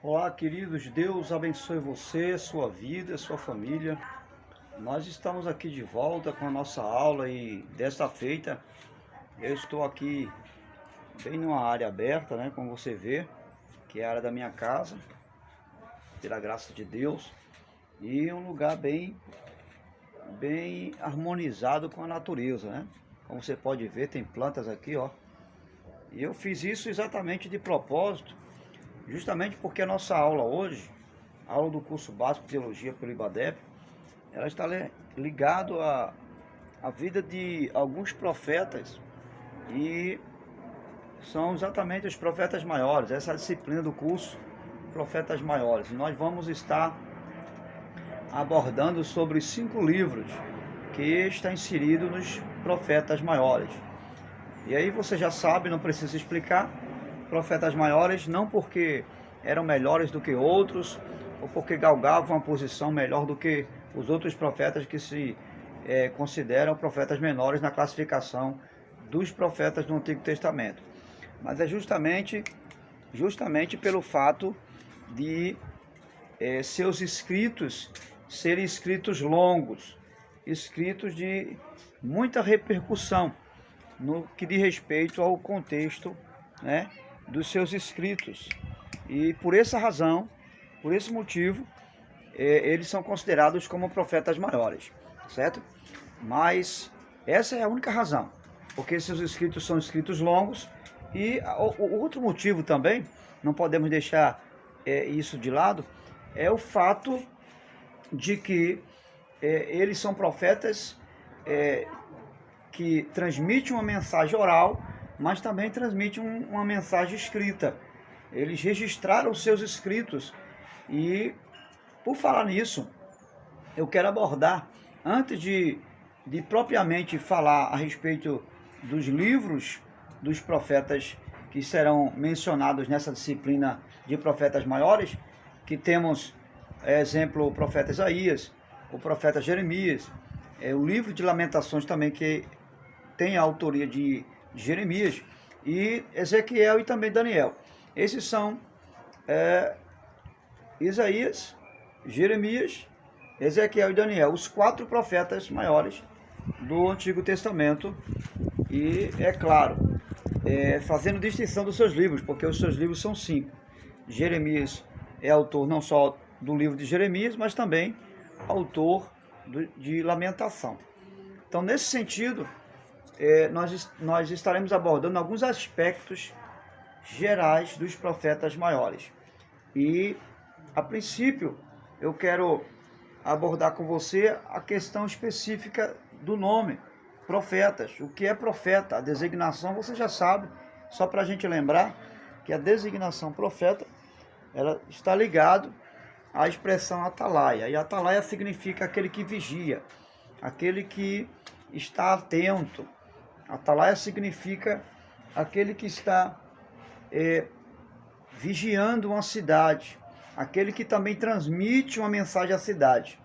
Olá, queridos, Deus abençoe você, sua vida, sua família. Nós estamos aqui de volta com a nossa aula e desta feita eu estou aqui bem numa área aberta, né, como você vê, que é a área da minha casa, pela graça de Deus, e um lugar bem harmonizado com a natureza, né? Como você pode ver, tem plantas aqui, ó. E eu fiz isso exatamente de propósito, justamente porque a nossa aula hoje, a aula do curso básico de teologia pelo IBADEP, ela está ligado à vida de alguns profetas, e são exatamente os profetas maiores, essa é a disciplina do curso Profetas Maiores. E nós vamos estar abordando sobre 5 livros que está inserido nos profetas maiores. E aí você já sabe, não precisa explicar, profetas maiores não porque eram melhores do que outros, ou porque galgavam uma posição melhor do que os outros profetas que se consideram profetas menores na classificação dos profetas do Antigo Testamento. Mas é justamente pelo fato de seus escritos serem escritos longos, escritos de muita repercussão no que diz respeito ao contexto, né, dos seus escritos. E por essa razão, por esse motivo, eles são considerados como profetas maiores, certo? Mas essa é a única razão, porque seus escritos são escritos longos. E o outro motivo também, não podemos deixar isso de lado, é o fato de que eles são profetas que transmitem uma mensagem oral, mas também transmitem uma mensagem escrita. Eles registraram seus escritos. E por falar nisso, eu quero abordar, antes de propriamente falar a respeito dos livros dos profetas que serão mencionados nessa disciplina de profetas maiores, que temos, exemplo, o profeta Isaías, o profeta Jeremias, o livro de Lamentações também, que tem a autoria de Jeremias, e Ezequiel e também Daniel. Esses são Isaías, Jeremias, Ezequiel e Daniel, os 4 profetas maiores do Antigo Testamento. E, é claro, fazendo distinção dos seus livros, porque os seus livros são 5. Jeremias é autor não só do livro de Jeremias, mas também autor de Lamentação. Então, nesse sentido, nós estaremos abordando alguns aspectos gerais dos profetas maiores. E, a princípio, eu quero abordar com você a questão específica do nome, profetas. O que é profeta? A designação, você já sabe, só para a gente lembrar que a designação profeta, ela está ligado à expressão atalaia. E atalaia significa aquele que vigia, aquele que está atento. Atalaia significa aquele que está vigiando uma cidade, aquele que também transmite uma mensagem à cidade.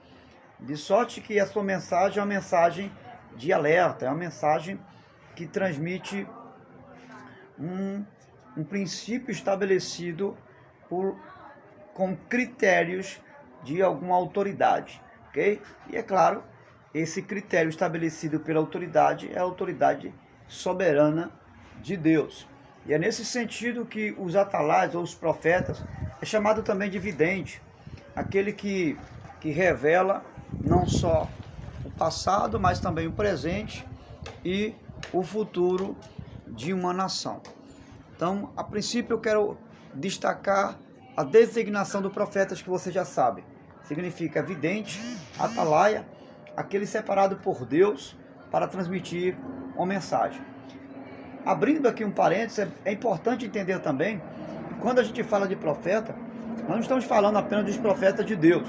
De sorte que a sua mensagem é uma mensagem de alerta, é uma mensagem que transmite um princípio estabelecido com critérios de alguma autoridade, ok? E é claro, esse critério estabelecido pela autoridade é a autoridade soberana de Deus. E é nesse sentido que os atalaias ou os profetas é chamado também de vidente, aquele que revela não só o passado, mas também o presente e o futuro de uma nação. Então, a princípio, eu quero destacar a designação do profeta, que você já sabe. Significa vidente, atalaia, aquele separado por Deus para transmitir uma mensagem. Abrindo aqui um parênteses, é importante entender também que quando a gente fala de profeta, nós não estamos falando apenas dos profetas de Deus,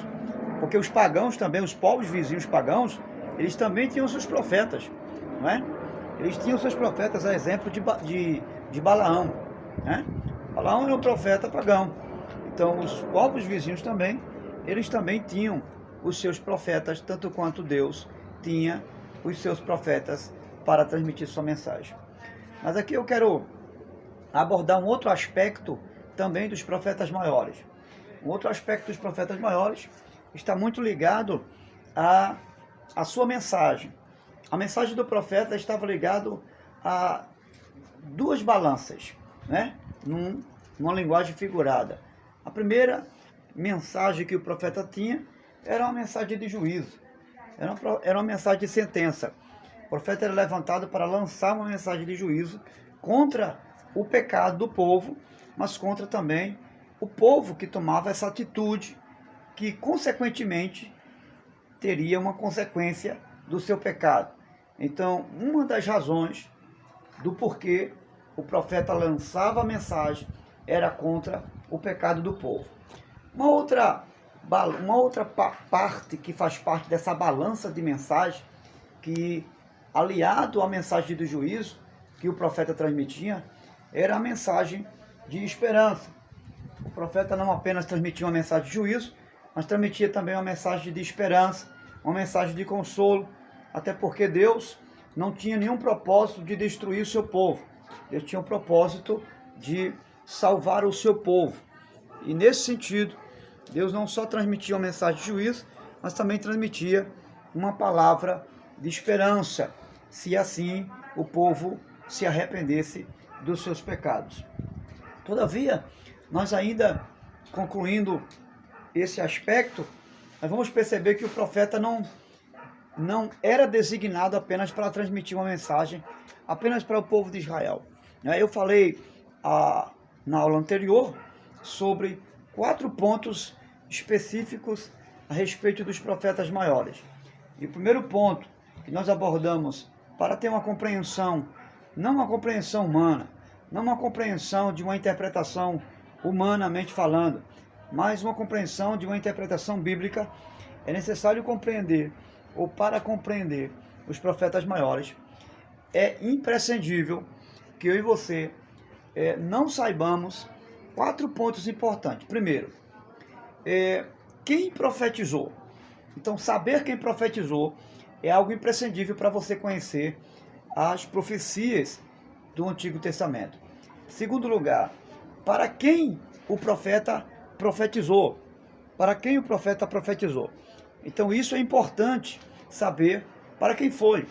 porque os pagãos também, os povos vizinhos pagãos, eles também tinham seus profetas, não é? Eles tinham seus profetas, a exemplo de Balaão, né? Balaão era um profeta pagão. Então, os povos vizinhos também, eles também tinham os seus profetas, tanto quanto Deus tinha os seus profetas para transmitir sua mensagem. Mas aqui eu quero abordar um outro aspecto também dos profetas maiores. um outro aspecto dos profetas maiores está muito ligado à sua mensagem. A mensagem do profeta estava ligado a duas balanças, né? Numa linguagem figurada. A primeira mensagem que o profeta tinha era uma mensagem de juízo, era uma mensagem de sentença. O profeta era levantado para lançar uma mensagem de juízo contra o pecado do povo, mas contra também o povo que tomava essa atitude, que consequentemente teria uma consequência do seu pecado. Então, uma das razões do porquê o profeta lançava a mensagem era contra o pecado do povo. Uma outra parte que faz parte dessa balança de mensagem, que aliado à mensagem do juízo que o profeta transmitia, era a mensagem de esperança. O profeta não apenas transmitia uma mensagem de juízo, mas transmitia também uma mensagem de esperança, uma mensagem de consolo, até porque Deus não tinha nenhum propósito de destruir o seu povo. Deus tinha o propósito de salvar o seu povo. E nesse sentido, Deus não só transmitia uma mensagem de juízo, mas também transmitia uma palavra de esperança, se assim o povo se arrependesse dos seus pecados. Todavia, nós ainda concluindo esse aspecto, nós vamos perceber que o profeta não era designado apenas para transmitir uma mensagem, apenas para o povo de Israel. Eu falei na aula anterior sobre 4 pontos específicos a respeito dos profetas maiores. E o primeiro ponto que nós abordamos para ter uma compreensão, não uma compreensão humana, não uma compreensão de uma interpretação humanamente falando, mas uma compreensão de uma interpretação bíblica, é necessário compreender, ou para compreender os profetas maiores, é imprescindível que eu e você não saibamos 4 pontos importantes. Primeiro, quem profetizou. Então, saber quem profetizou é algo imprescindível para você conhecer as profecias do Antigo Testamento. Segundo lugar, para quem o profeta profetizou. Para quem o profeta profetizou. Então, isso é importante saber para quem foi.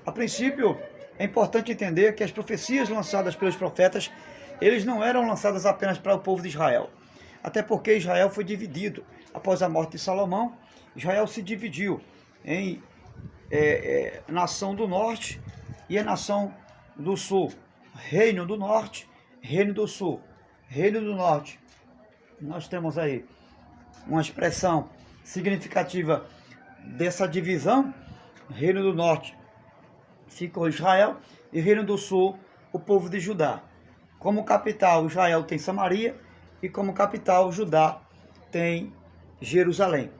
A princípio, é importante entender que as profecias lançadas pelos profetas, eles não eram lançadas apenas para o povo de Israel. Até porque Israel foi dividido. Após a morte de Salomão, Israel se dividiu em nação do norte e a nação do sul. Reino do norte, reino do sul. Reino do norte. Nós temos aí uma expressão significativa dessa divisão. Reino do norte ficou Israel e Reino do sul o povo de Judá. Como capital, Israel tem Samaria e como capital, Judá tem Jerusalém.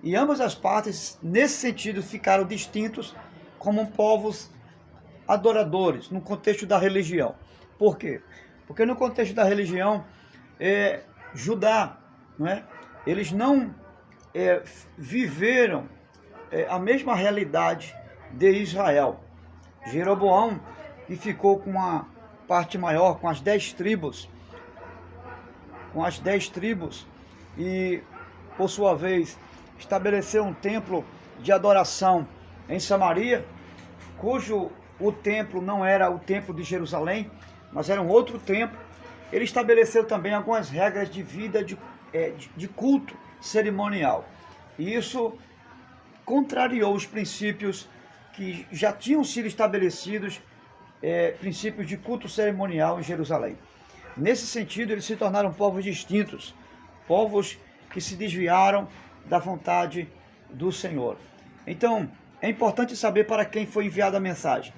E ambas as partes, nesse sentido, ficaram distintos como povos adoradores, no contexto da religião. Por quê? Porque no contexto da religião, Judá, não é? Eles não viveram a mesma realidade de Israel. Jeroboão, que ficou com uma parte maior, com as 10 tribos, e, por sua vez, estabeleceu um templo de adoração em Samaria, cujo o templo não era o templo de Jerusalém, mas era um outro templo. Ele estabeleceu também algumas regras de vida, de culto cerimonial. E isso contrariou os princípios que já tinham sido estabelecidos, princípios de culto cerimonial em Jerusalém. Nesse sentido, eles se tornaram povos distintos, povos que se desviaram da vontade do Senhor. Então, é importante saber para quem foi enviada a mensagem.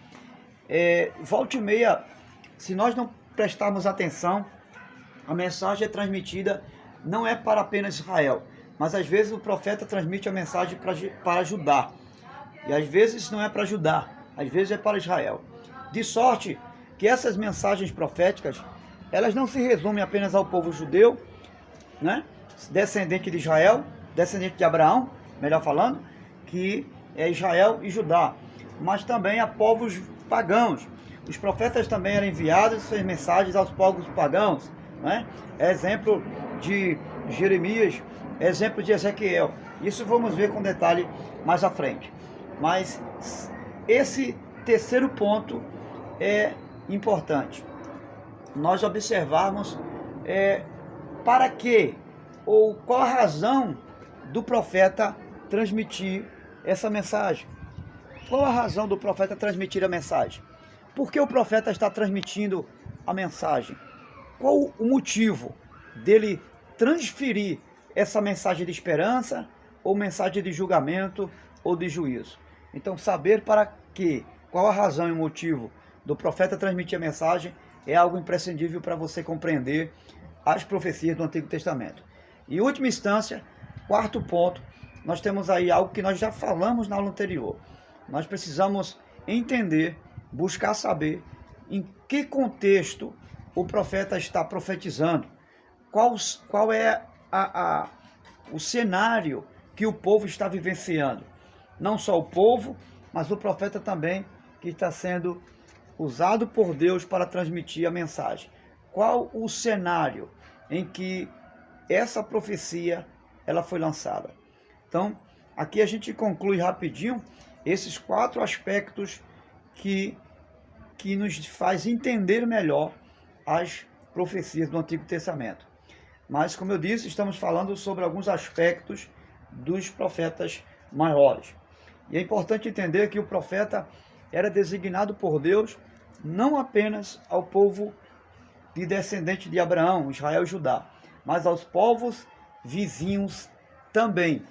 Volta e meia, se nós não prestarmos atenção, a mensagem é transmitida não é para apenas Israel, mas às vezes o profeta transmite a mensagem para Judá. E às vezes não é para Judá, às vezes é para Israel. De sorte que essas mensagens proféticas, elas não se resumem apenas ao povo judeu, né? Descendente de Israel, descendente de Abraão, melhor falando, que é Israel e Judá, mas também a povos pagãos. Os profetas também eram enviados suas mensagens aos povos pagãos, né? É exemplo de Jeremias, exemplo de Ezequiel. Isso vamos ver com detalhe mais à frente. Mas esse terceiro ponto é importante. Nós observarmos para que, ou qual a razão do profeta transmitir essa mensagem. Qual a razão do profeta transmitir a mensagem? Por que o profeta está transmitindo a mensagem? Qual o motivo dele transferir essa mensagem de esperança, ou mensagem de julgamento, ou de juízo? Então, saber para que, qual a razão e o motivo do profeta transmitir a mensagem é algo imprescindível para você compreender as profecias do Antigo Testamento. Em última instância, quarto ponto, nós temos aí algo que nós já falamos na aula anterior. Nós precisamos entender, buscar saber em que contexto o profeta está profetizando. Qual é o cenário que o povo está vivenciando. Não só o povo, mas o profeta também, que está sendo usado por Deus para transmitir a mensagem. Qual o cenário em que essa profecia ela foi lançada? Então, aqui a gente conclui rapidinho esses 4 aspectos que nos faz entender melhor as profecias do Antigo Testamento. Mas, como eu disse, estamos falando sobre alguns aspectos dos profetas maiores. E é importante entender que o profeta era designado por Deus não apenas ao povo de descendente de Abraão, Israel e Judá, mas aos povos vizinhos também.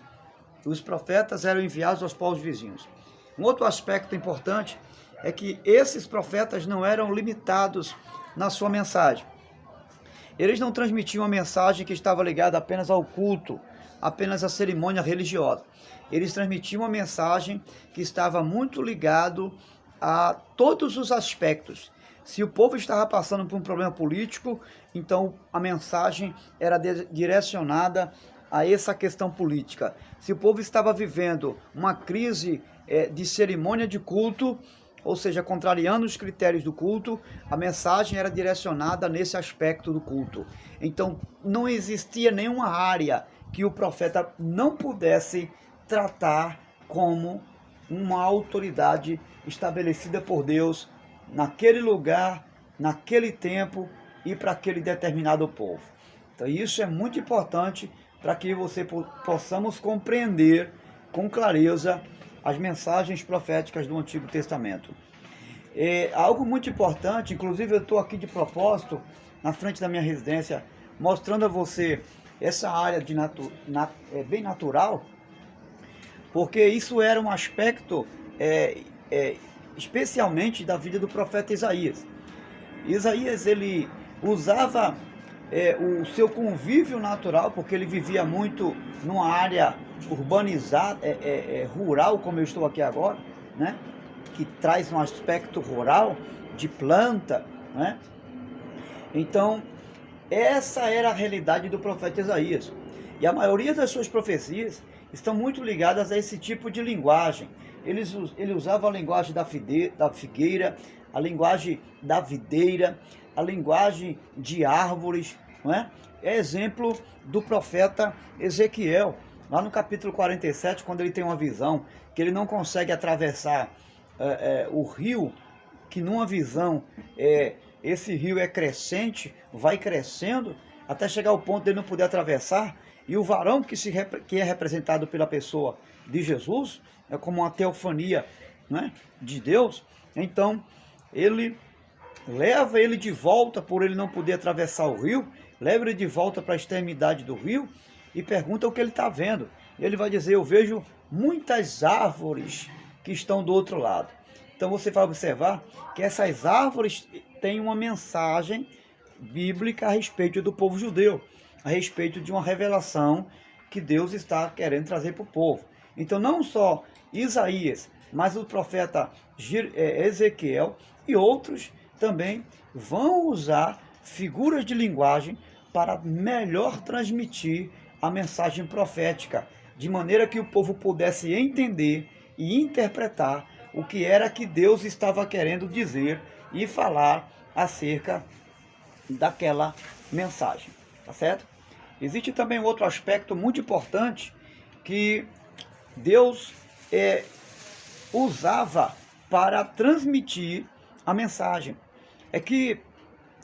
Os profetas eram enviados aos povos vizinhos. Um outro aspecto importante é que esses profetas não eram limitados na sua mensagem. Eles não transmitiam uma mensagem que estava ligada apenas ao culto, apenas à cerimônia religiosa. Eles transmitiam uma mensagem que estava muito ligado a todos os aspectos. Se o povo estava passando por um problema político, então a mensagem era direcionada a essa questão política. Se o povo estava vivendo uma crise de cerimônia de culto, ou seja, contrariando os critérios do culto, a mensagem era direcionada nesse aspecto do culto. Então, não existia nenhuma área que o profeta não pudesse tratar como uma autoridade estabelecida por Deus naquele lugar, naquele tempo e para aquele determinado povo. Então, isso é muito importante para que possamos compreender com clareza as mensagens proféticas do Antigo Testamento. Algo muito importante, inclusive eu estou aqui de propósito, na frente da minha residência, mostrando a você essa área bem natural, porque isso era um aspecto especialmente da vida do profeta Isaías. Isaías, ele usava o seu convívio natural, porque ele vivia muito numa área urbanizada, rural, como eu estou aqui agora, né? Que traz um aspecto rural, de planta, né? Então, essa era a realidade do profeta Isaías. E a maioria das suas profecias estão muito ligadas a esse tipo de linguagem. Ele usava a linguagem da figueira, a linguagem da videira, a linguagem de árvores, não é? É exemplo do profeta Ezequiel, lá no capítulo 47, quando ele tem uma visão que ele não consegue atravessar o rio, que numa visão esse rio é crescente, vai crescendo, até chegar ao ponto de ele não poder atravessar, e o varão que é representado pela pessoa de Jesus, é como uma teofania, né, de Deus. Então, ele leva ele de volta, por ele não poder atravessar o rio, leva ele de volta para a extremidade do rio e pergunta o que ele está vendo. Ele vai dizer: eu vejo muitas árvores que estão do outro lado. Então você vai observar que essas árvores têm uma mensagem bíblica a respeito do povo judeu, a respeito de uma revelação que Deus está querendo trazer para o povo. Então não só Isaías, mas o profeta Ezequiel e outros também vão usar figuras de linguagem para melhor transmitir a mensagem profética, de maneira que o povo pudesse entender e interpretar o que era que Deus estava querendo dizer e falar acerca daquela mensagem, tá certo? Existe também um outro aspecto muito importante que Deus usava para transmitir a mensagem. É que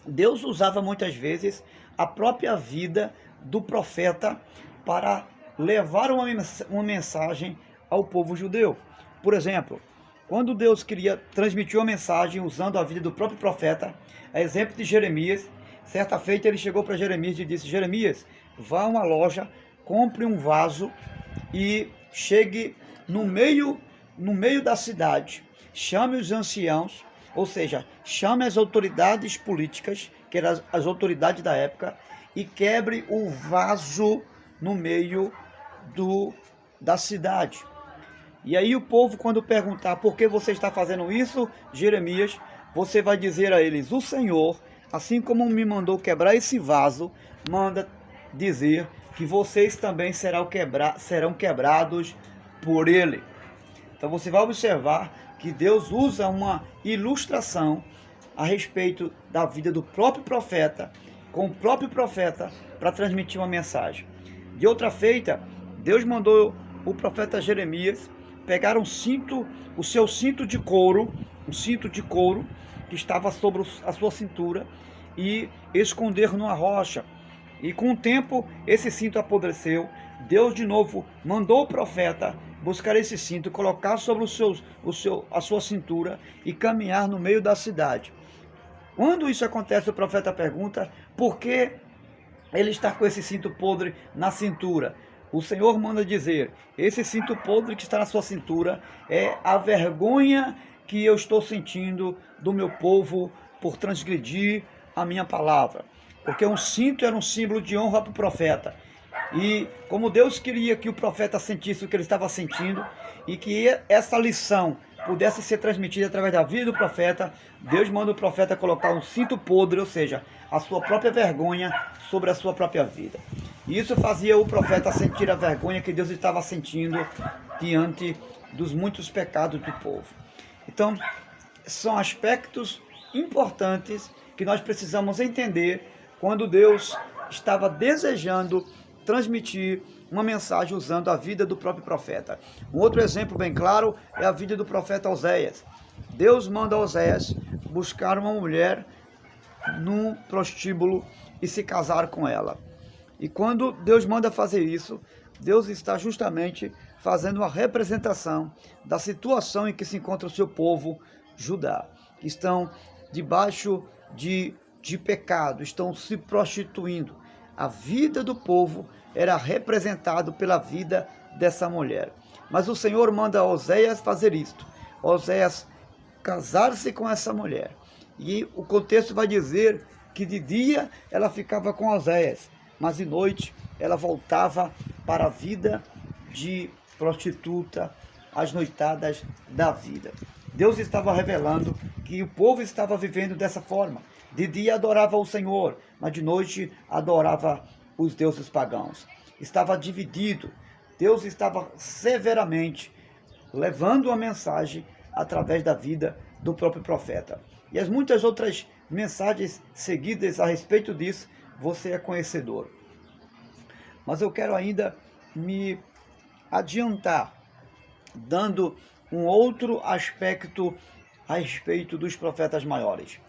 Deus usava muitas vezes a própria vida do profeta para levar uma mensagem ao povo judeu. Por exemplo, quando Deus queria transmitir uma mensagem usando a vida do próprio profeta, a exemplo de Jeremias, certa feita ele chegou para Jeremias e disse: Jeremias, vá a uma loja, compre um vaso e chegue no meio da cidade, chame os anciãos, ou seja, chame as autoridades políticas, que eram as autoridades da época, e quebre o vaso no meio da cidade. E aí o povo, quando perguntar por que você está fazendo isso, Jeremias, você vai dizer a eles: o Senhor, assim como me mandou quebrar esse vaso, manda dizer que vocês também serão quebrados por ele. Então você vai observar que Deus usa uma ilustração a respeito da vida do próprio profeta, com o próprio profeta, para transmitir uma mensagem. De outra feita, Deus mandou o profeta Jeremias pegar o seu cinto de couro, que estava sobre a sua cintura, e esconder numa rocha. E com o tempo, esse cinto apodreceu. Deus de novo mandou o profeta buscar esse cinto, colocar sobre a sua cintura e caminhar no meio da cidade. Quando isso acontece, o profeta pergunta por que ele está com esse cinto podre na cintura. O Senhor manda dizer: esse cinto podre que está na sua cintura é a vergonha que eu estou sentindo do meu povo por transgredir a minha palavra. Porque um cinto era um símbolo de honra para o profeta. E como Deus queria que o profeta sentisse o que ele estava sentindo, e que essa lição pudesse ser transmitida através da vida do profeta, Deus manda o profeta colocar um cinto podre, ou seja, a sua própria vergonha sobre a sua própria vida. E isso fazia o profeta sentir a vergonha que Deus estava sentindo diante dos muitos pecados do povo. Então, são aspectos importantes que nós precisamos entender quando Deus estava desejando transmitir uma mensagem usando a vida do próprio profeta. Um outro exemplo bem claro é a vida do profeta Oséias. Deus manda Oséias buscar uma mulher num prostíbulo e se casar com ela. E quando Deus manda fazer isso, Deus está justamente fazendo uma representação da situação em que se encontra o seu povo, Judá. Estão debaixo de pecado, estão se prostituindo. A vida do povo era representado pela vida dessa mulher. Mas o Senhor manda Oséias fazer isto. Oséias casar-se com essa mulher. E o contexto vai dizer que de dia ela ficava com Oséias, mas de noite ela voltava para a vida de prostituta, as noitadas da vida. Deus estava revelando que o povo estava vivendo dessa forma. De dia adorava o Senhor, mas de noite adorava os deuses pagãos. Estava dividido. Deus estava severamente levando uma mensagem através da vida do próprio profeta. E as muitas outras mensagens seguidas a respeito disso, você é conhecedor. Mas eu quero ainda me adiantar, dando um outro aspecto a respeito dos profetas maiores.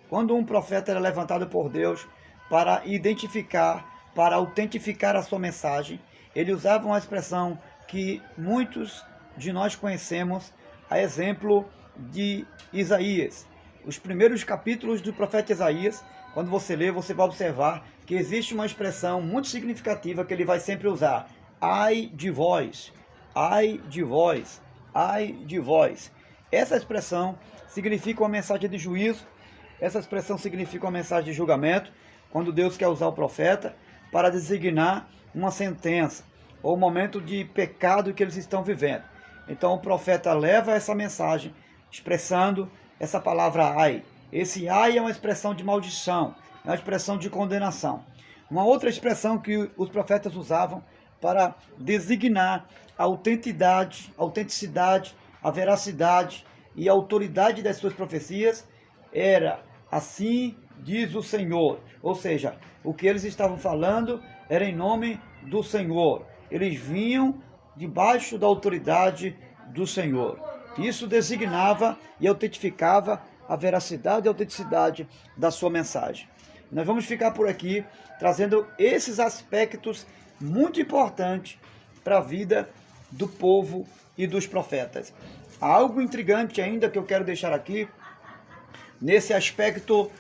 Quando um profeta era levantado por Deus para identificar, para autentificar a sua mensagem, ele usava uma expressão que muitos de nós conhecemos, a exemplo de Isaías. Os primeiros capítulos do profeta Isaías, quando você lê, você vai observar que existe uma expressão muito significativa que ele vai sempre usar: ai de vós, ai de vós, ai de vós. Essa expressão significa uma mensagem de juízo, essa expressão significa uma mensagem de julgamento, quando Deus quer usar o profeta para designar uma sentença, ou um momento de pecado que eles estão vivendo. Então o profeta leva essa mensagem, expressando essa palavra ai. Esse ai é uma expressão de maldição, é uma expressão de condenação. Uma outra expressão que os profetas usavam para designar a autenticidade, a veracidade e a autoridade das suas profecias era: assim diz o Senhor. Ou seja, o que eles estavam falando era em nome do Senhor. Eles vinham debaixo da autoridade do Senhor. Isso designava e autentificava a veracidade e autenticidade da sua mensagem. Nós vamos ficar por aqui trazendo esses aspectos muito importantes para a vida do povo e dos profetas. Há algo intrigante ainda que eu quero deixar aqui, nesse aspecto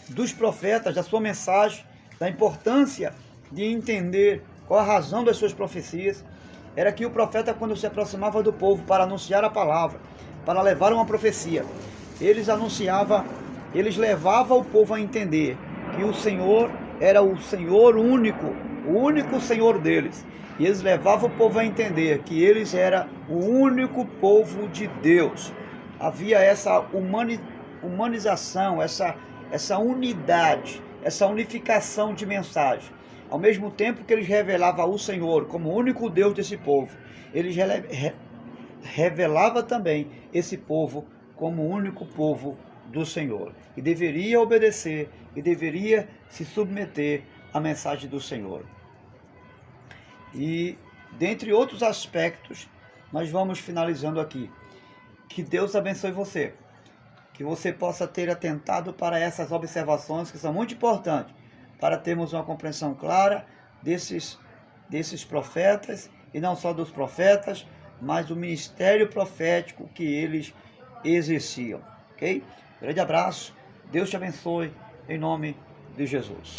dos profetas, da sua mensagem, da importância de entender qual a razão das suas profecias. Era que o profeta, quando se aproximava do povo para anunciar a palavra, para levar uma profecia, eles levavam o povo a entender que o Senhor era o Senhor único, o único Senhor deles. E eles levavam o povo a entender que eles eram o único povo de Deus. Havia essa humanização, essa unidade, essa unificação de mensagem. Ao mesmo tempo que eles revelavam o Senhor como o único Deus desse povo, eles revelavam também esse povo como o único povo do Senhor. E deveria obedecer, e deveria se submeter à mensagem do Senhor. E, dentre outros aspectos, nós vamos finalizando aqui. Que Deus abençoe você. Que você possa ter atentado para essas observações que são muito importantes, para termos uma compreensão clara desses profetas, e não só dos profetas, mas do ministério profético que eles exerciam. Ok? Grande abraço, Deus te abençoe, em nome de Jesus.